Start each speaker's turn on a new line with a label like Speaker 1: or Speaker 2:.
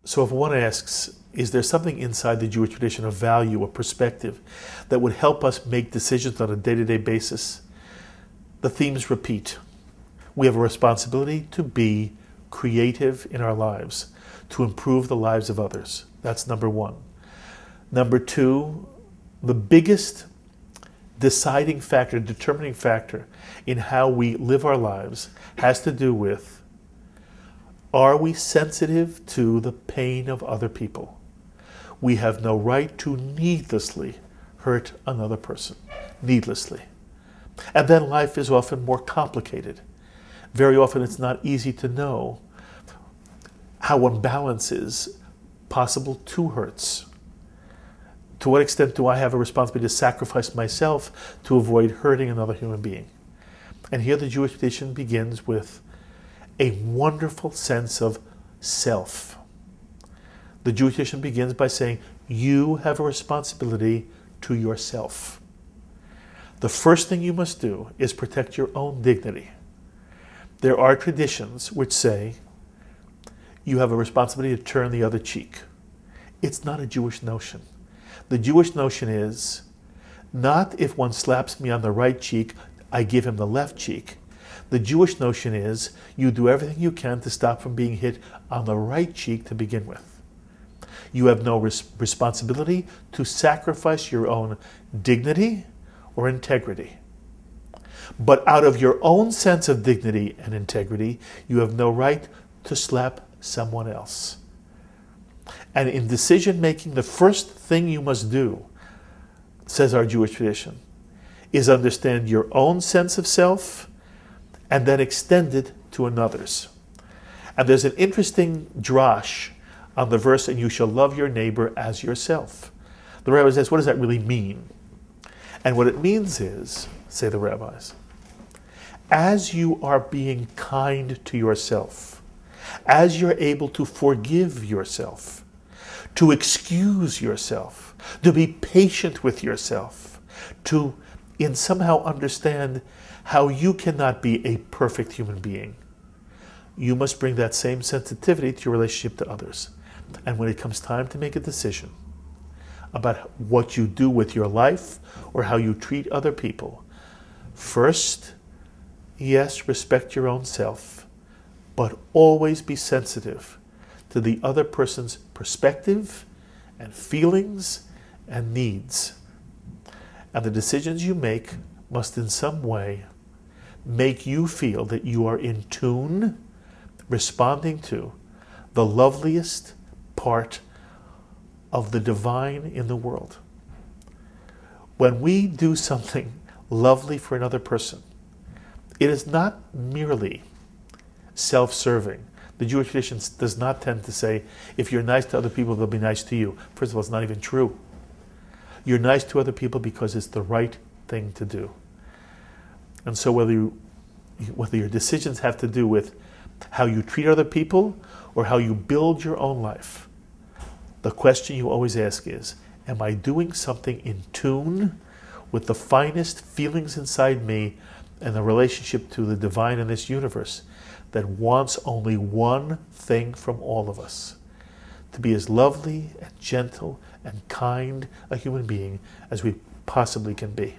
Speaker 1: So if one asks, is there something inside the Jewish tradition of value or perspective that would help us make decisions on a day-to-day basis? The themes repeat. We have a responsibility to be creative in our lives, to improve the lives of others. That's number one. Number two, the biggest deciding factor, determining factor in how we live our lives has to do with, are we sensitive to the pain of other people? We have no right to needlessly hurt another person, needlessly. And then life is often more complicated. Very often it's not easy to know how one balances possible two hurts. To what extent do I have a responsibility to sacrifice myself to avoid hurting another human being? And here the Jewish tradition begins with a wonderful sense of self. The Jewish tradition begins by saying, you have a responsibility to yourself. The first thing you must do is protect your own dignity. There are traditions which say you have a responsibility to turn the other cheek. It's not a Jewish notion. The Jewish notion is not if one slaps me on the right cheek, I give him the left cheek. The Jewish notion is you do everything you can to stop from being hit on the right cheek to begin with. You have no responsibility to sacrifice your own dignity or integrity. But out of your own sense of dignity and integrity, you have no right to slap someone else. And in decision making, the first thing you must do, says our Jewish tradition, is understand your own sense of self and then extend it to another's. And there's an interesting drash on the verse, and you shall love your neighbor as yourself. The rabbi says, what does that really mean? And what it means is, say the rabbis, as you are being kind to yourself, as you're able to forgive yourself, to excuse yourself, to be patient with yourself, to somehow understand how you cannot be a perfect human being, you must bring that same sensitivity to your relationship to others. And when it comes time to make a decision about what you do with your life or how you treat other people, first, yes, respect your own self, but always be sensitive to the other person's perspective and feelings and needs. And the decisions you make must in some way make you feel that you are in tune, responding to the loveliest part of the divine in the world. When we do something lovely for another person, it is not merely self-serving. The Jewish tradition does not tend to say, if you're nice to other people, they'll be nice to you. First of all, it's not even true. You're nice to other people because it's the right thing to do. And so whether your decisions have to do with how you treat other people or how you build your own life, the question you always ask is, am I doing something in tune with the finest feelings inside me and the relationship to the divine in this universe that wants only one thing from all of us? To be as lovely and gentle and kind a human being as we possibly can be.